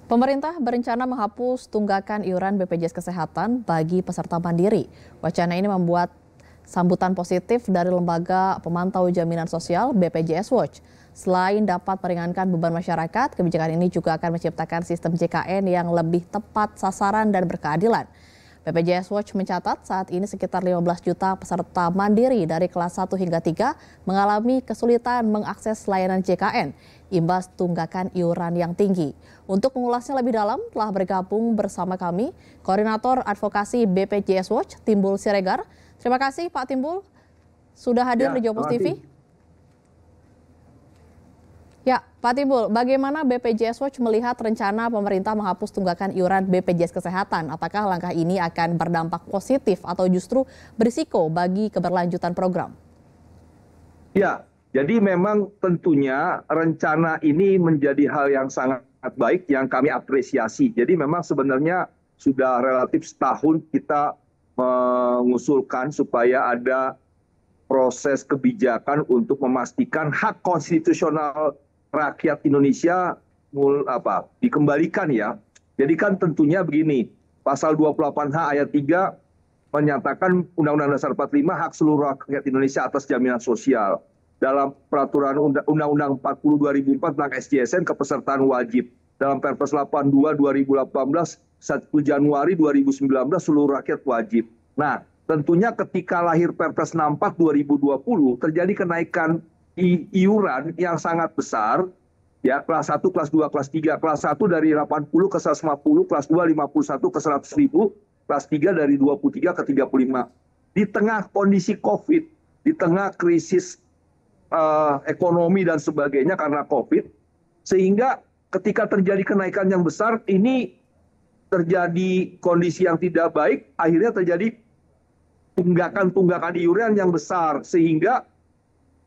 Pemerintah berencana menghapus tunggakan iuran BPJS Kesehatan bagi peserta mandiri. Wacana ini membuat sambutan positif dari Lembaga Pemantau Jaminan Sosial BPJS Watch. Selain dapat meringankan beban masyarakat, kebijakan ini juga akan menciptakan sistem JKN yang lebih tepat sasaran dan berkeadilan. BPJS Watch mencatat saat ini sekitar 15 juta peserta mandiri dari kelas 1 hingga 3 mengalami kesulitan mengakses layanan JKN, imbas tunggakan iuran yang tinggi. Untuk mengulasnya lebih dalam, telah bergabung bersama kami Koordinator Advokasi BPJS Watch, Timbul Siregar. Terima kasih Pak Timbul sudah hadir di Jopos TV. Ya, Pak Timbul, bagaimana BPJS Watch melihat rencana pemerintah menghapus tunggakan iuran BPJS Kesehatan? Apakah langkah ini akan berdampak positif atau justru berisiko bagi keberlanjutan program? Ya, jadi memang tentunya rencana ini menjadi hal yang sangat baik yang kami apresiasi. Jadi memang sebenarnya sudah relatif setahun kita mengusulkan supaya ada proses kebijakan untuk memastikan hak konstitusional rakyat Indonesia dikembalikan ya. Jadi kan tentunya begini, pasal 28H ayat 3 menyatakan Undang-Undang Dasar 45 hak seluruh rakyat Indonesia atas jaminan sosial. Dalam peraturan Undang-Undang 40 2004 tentang SJSN kepesertaan wajib. Dalam Perpres 82 2018 1 Januari 2019 seluruh rakyat wajib. Nah, tentunya ketika lahir Perpres 64 2020 terjadi kenaikan iuran yang sangat besar, ya kelas 1, kelas 2, kelas 3. Kelas 1 dari 80 ke 150, kelas 2 51 ke 100 ribu, kelas 3 dari 23 ke 35. Di tengah kondisi COVID, di tengah krisis ekonomi dan sebagainya karena COVID, sehingga ketika terjadi kenaikan yang besar, ini terjadi kondisi yang tidak baik, akhirnya terjadi tunggakan iuran yang besar, sehingga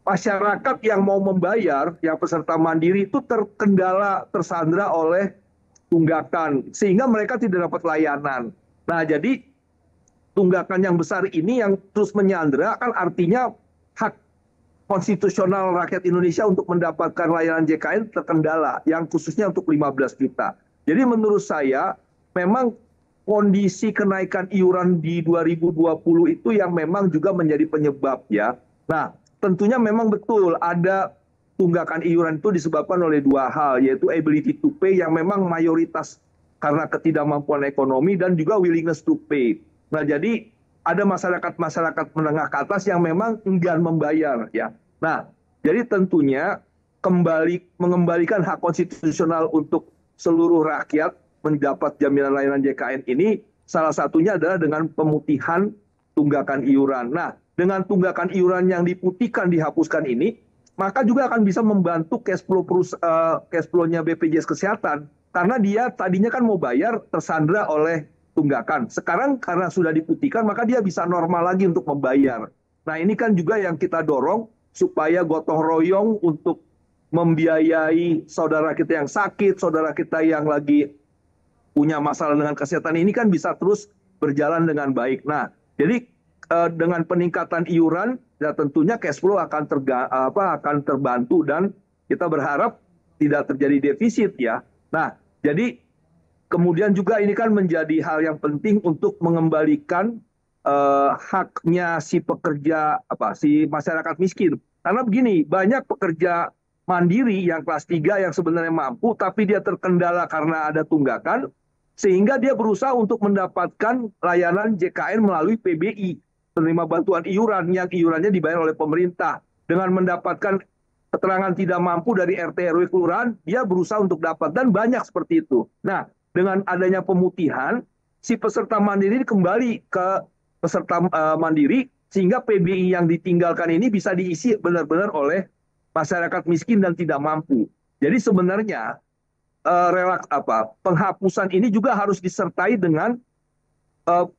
masyarakat yang mau membayar, yang peserta mandiri itu tersandra oleh tunggakan, sehingga mereka tidak dapat layanan. Nah, jadi tunggakan yang besar ini yang terus menyandra kan artinya hak konstitusional rakyat Indonesia untuk mendapatkan layanan JKN terkendala, yang khususnya untuk 15 juta. Jadi menurut saya memang kondisi kenaikan iuran di 2020 itu yang memang juga menjadi penyebab ya. Nah, tentunya memang betul ada tunggakan iuran itu disebabkan oleh dua hal, yaitu ability to pay yang memang mayoritas karena ketidakmampuan ekonomi dan juga willingness to pay. Nah, jadi ada masyarakat menengah ke atas yang memang enggan membayar ya. Nah, jadi tentunya mengembalikan hak konstitusional untuk seluruh rakyat mendapat jaminan layanan JKN ini salah satunya adalah dengan pemutihan tunggakan iuran. Nah, dengan tunggakan iuran yang diputihkan dihapuskan ini, maka juga akan bisa membantu cash flow-nya BPJS Kesehatan. Karena dia tadinya kan mau bayar tersandra oleh tunggakan. Sekarang karena sudah diputihkan, maka dia bisa normal lagi untuk membayar. Nah, ini kan juga yang kita dorong supaya gotong royong untuk membiayai saudara kita yang sakit, saudara kita yang lagi punya masalah dengan kesehatan ini kan bisa terus berjalan dengan baik. Nah, jadi dengan peningkatan iuran, ya tentunya cash flow akan terbantu dan kita berharap tidak terjadi defisit ya. Nah, jadi kemudian juga ini kan menjadi hal yang penting untuk mengembalikan haknya si pekerja si masyarakat miskin. Karena begini, banyak pekerja mandiri yang kelas 3 yang sebenarnya mampu tapi dia terkendala karena ada tunggakan sehingga dia berusaha untuk mendapatkan layanan JKN melalui PBI, penerima bantuan iuran yang iurannya dibayar oleh pemerintah. Dengan mendapatkan keterangan tidak mampu dari RT RW kelurahan, dia berusaha untuk dapat dan banyak seperti itu. Nah, dengan adanya pemutihan, si peserta mandiri kembali ke peserta mandiri sehingga PBI yang ditinggalkan ini bisa diisi benar-benar oleh masyarakat miskin dan tidak mampu. Jadi sebenarnya penghapusan ini juga harus disertai dengan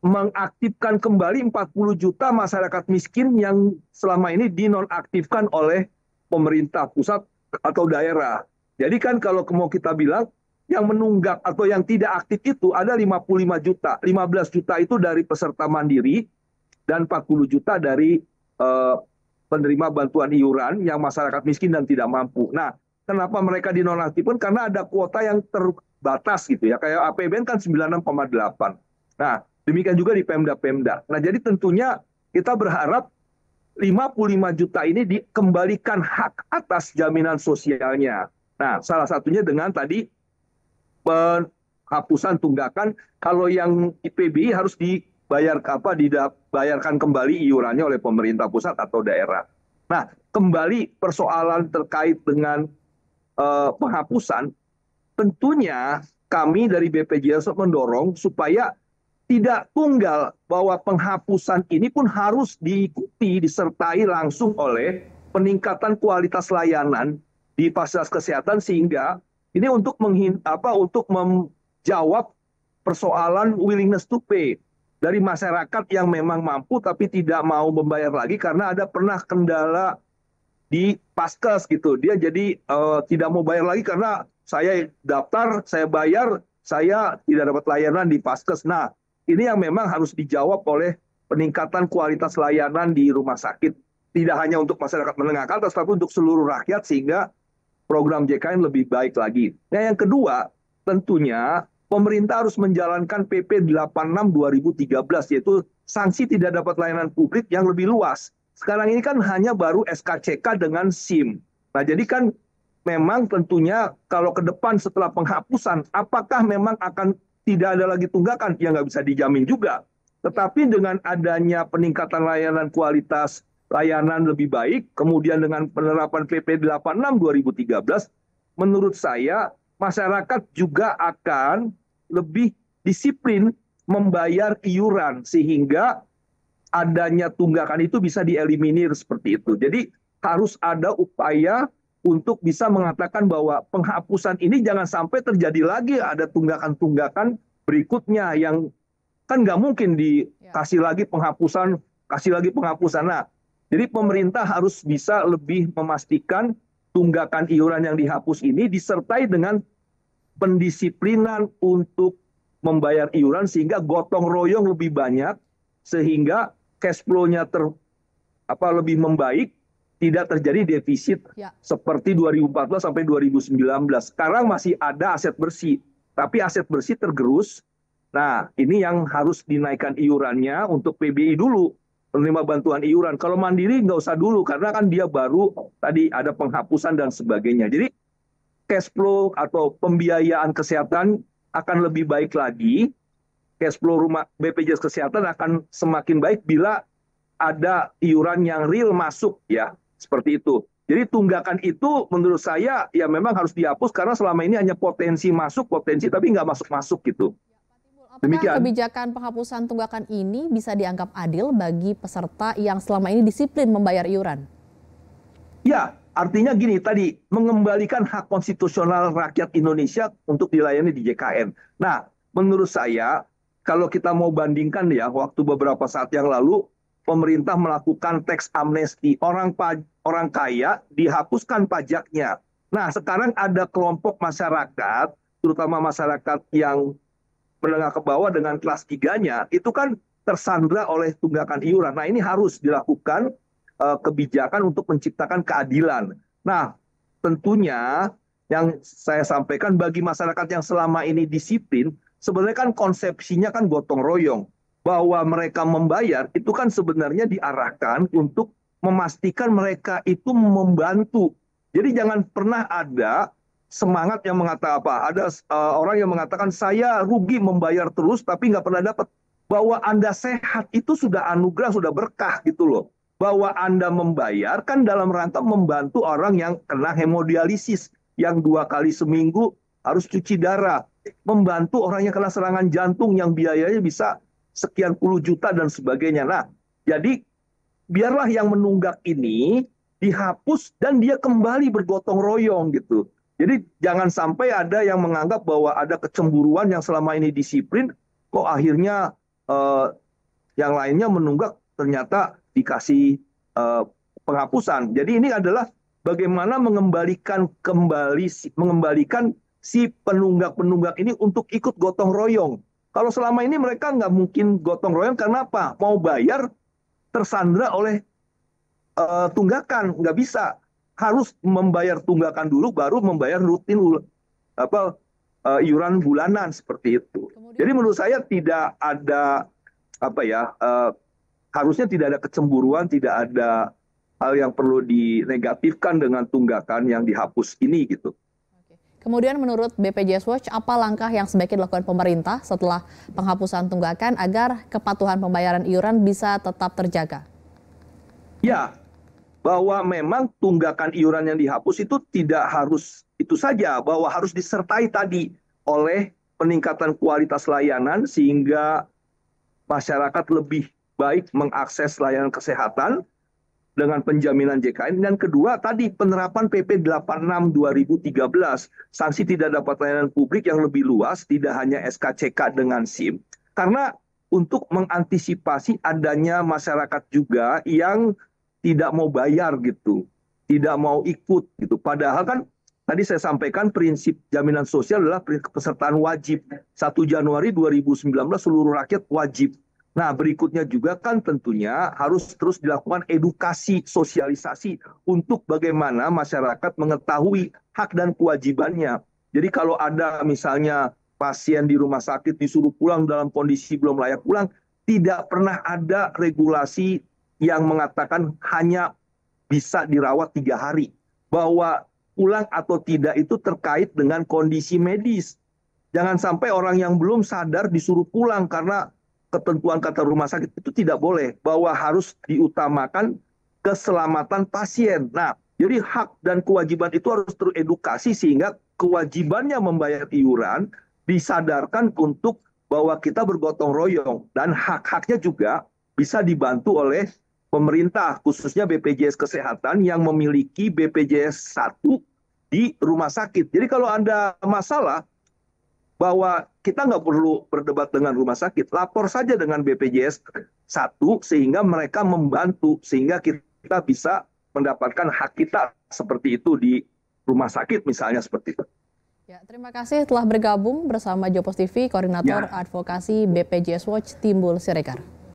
mengaktifkan kembali 40 juta masyarakat miskin yang selama ini dinonaktifkan oleh pemerintah pusat atau daerah. Jadi kan kalau mau kita bilang yang menunggak atau yang tidak aktif itu ada 55 juta. 15 juta itu dari peserta mandiri dan 40 juta dari penerima bantuan iuran yang masyarakat miskin dan tidak mampu. Nah, kenapa mereka dinonaktifkan? Karena ada kuota yang batas gitu ya. Kayak APBN kan 96,8. Nah, demikian juga di Pemda-Pemda. Nah, jadi tentunya kita berharap 55 juta ini dikembalikan hak atas jaminan sosialnya. Nah, salah satunya dengan tadi penghapusan tunggakan. Kalau yang IPBI harus dibayarkan kembali iurannya oleh pemerintah pusat atau daerah. Nah, kembali persoalan terkait dengan penghapusan, tentunya kami dari BPJS mendorong supaya tidak tunggal, bahwa penghapusan ini pun harus diikuti, disertai langsung oleh peningkatan kualitas layanan di fasilitas kesehatan, sehingga ini untuk menjawab persoalan willingness to pay dari masyarakat yang memang mampu tapi tidak mau membayar lagi karena ada pernah kendala di Paskes gitu. Dia jadi tidak mau bayar lagi karena saya daftar, saya bayar, saya tidak dapat layanan di Paskes. Nah, ini yang memang harus dijawab oleh peningkatan kualitas layanan di rumah sakit. Tidak hanya untuk masyarakat menengah ke atas, tapi untuk seluruh rakyat, sehingga program JKN lebih baik lagi. Nah, yang kedua, tentunya pemerintah harus menjalankan PP 86 2013, yaitu sanksi tidak dapat layanan publik yang lebih luas. Sekarang ini kan hanya baru SKCK dengan SIM. Nah, jadi kan memang tentunya kalau ke depan setelah penghapusan, apakah memang akan tidak ada lagi tunggakan? Ya nggak bisa dijamin juga. Tetapi dengan adanya peningkatan layanan, kualitas layanan lebih baik, kemudian dengan penerapan PP 86 2013, menurut saya masyarakat juga akan lebih disiplin membayar iuran, sehingga adanya tunggakan itu bisa dieliminir seperti itu. Jadi harus ada upaya untuk bisa mengatakan bahwa penghapusan ini jangan sampai terjadi lagi ada tunggakan-tunggakan berikutnya yang kan nggak mungkin dikasih lagi penghapusan, kasih lagi penghapusan. Nah, jadi pemerintah harus bisa lebih memastikan tunggakan iuran yang dihapus ini disertai dengan pendisiplinan untuk membayar iuran, sehingga gotong royong lebih banyak, sehingga cash flow-nya lebih membaik, tidak terjadi defisit seperti 2014 sampai 2019. Sekarang masih ada aset bersih, tapi aset bersih tergerus. Nah, ini yang harus dinaikkan iurannya untuk PBI dulu, penerima bantuan iuran. Kalau mandiri nggak usah dulu, karena kan dia baru tadi ada penghapusan dan sebagainya. Jadi cash flow atau pembiayaan kesehatan akan lebih baik lagi. Cash flow rumah BPJS Kesehatan akan semakin baik bila ada iuran yang real masuk, ya. Seperti itu. Jadi tunggakan itu menurut saya ya memang harus dihapus, karena selama ini hanya potensi masuk, tapi nggak masuk-masuk gitu. Apakah kebijakan penghapusan tunggakan ini bisa dianggap adil bagi peserta yang selama ini disiplin membayar iuran? Ya, artinya gini tadi, mengembalikan hak konstitusional rakyat Indonesia untuk dilayani di JKN. Nah, menurut saya kalau kita mau bandingkan ya, waktu beberapa saat yang lalu pemerintah melakukan tax amnesty, orang kaya dihapuskan pajaknya. Nah, sekarang ada kelompok masyarakat, terutama masyarakat yang menengah ke bawah dengan kelas 3-nya, itu kan tersandra oleh tunggakan iuran. Nah, ini harus dilakukan kebijakan untuk menciptakan keadilan. Nah, tentunya yang saya sampaikan bagi masyarakat yang selama ini disiplin, sebenarnya kan konsepsinya kan gotong royong. Bahwa mereka membayar itu kan sebenarnya diarahkan untuk memastikan mereka itu membantu. Jadi jangan pernah ada semangat yang mengatakan apa. Ada orang yang mengatakan saya rugi membayar terus tapi nggak pernah dapat. Bahwa Anda sehat itu sudah anugerah, sudah berkah gitu loh. Bahwa Anda membayar kan dalam rangka membantu orang yang kena hemodialisis, yang 2 kali seminggu harus cuci darah. Membantu orang yang kena serangan jantung yang biayanya bisa sekian puluh juta dan sebagainya. Nah, jadi biarlah yang menunggak ini dihapus dan dia kembali bergotong royong gitu. Jadi jangan sampai ada yang menganggap bahwa ada kecemburuan yang selama ini disiplin, kok akhirnya yang lainnya menunggak ternyata dikasih penghapusan. Jadi ini adalah bagaimana mengembalikan si penunggak-penunggak ini untuk ikut gotong royong. Kalau selama ini mereka nggak mungkin gotong royong, karena apa? Mau bayar tersandra oleh tunggakan, nggak bisa. Harus membayar tunggakan dulu, baru membayar rutin iuran bulanan seperti itu. Jadi menurut saya tidak ada harusnya tidak ada kecemburuan, tidak ada hal yang perlu dinegatifkan dengan tunggakan yang dihapus ini gitu. Kemudian menurut BPJS Watch, apa langkah yang sebaiknya dilakukan pemerintah setelah penghapusan tunggakan agar kepatuhan pembayaran iuran bisa tetap terjaga? Ya, bahwa memang tunggakan iuran yang dihapus itu tidak harus itu saja, bahwa harus disertai tadi oleh peningkatan kualitas layanan sehingga masyarakat lebih baik mengakses layanan kesehatan dengan penjaminan JKN. Dan kedua tadi penerapan PP 86 2013, sanksi tidak dapat layanan publik yang lebih luas, tidak hanya SKCK dengan SIM. Karena untuk mengantisipasi adanya masyarakat juga yang tidak mau bayar gitu, tidak mau ikut gitu. Padahal kan tadi saya sampaikan prinsip jaminan sosial adalah pesertaan wajib. 1 Januari 2019 seluruh rakyat wajib. Nah, berikutnya juga kan tentunya harus terus dilakukan edukasi, sosialisasi untuk bagaimana masyarakat mengetahui hak dan kewajibannya. Jadi kalau ada misalnya pasien di rumah sakit disuruh pulang dalam kondisi belum layak pulang, tidak pernah ada regulasi yang mengatakan hanya bisa dirawat 3 hari. Bahwa pulang atau tidak itu terkait dengan kondisi medis. Jangan sampai orang yang belum sadar disuruh pulang karena ketentuan kata rumah sakit itu tidak boleh, bahwa harus diutamakan keselamatan pasien. Nah, jadi hak dan kewajiban itu harus teredukasi sehingga kewajibannya membayar iuran disadarkan untuk bahwa kita bergotong royong dan hak-haknya juga bisa dibantu oleh pemerintah, khususnya BPJS Kesehatan yang memiliki BPJS 1 di rumah sakit. Jadi kalau ada masalah, bahwa kita nggak perlu berdebat dengan rumah sakit, lapor saja dengan BPJS 1 sehingga mereka membantu, sehingga kita bisa mendapatkan hak kita seperti itu di rumah sakit misalnya seperti itu. Ya, terima kasih telah bergabung bersama Jopos TV, Koordinator Advokasi BPJS Watch Timbul Siregar.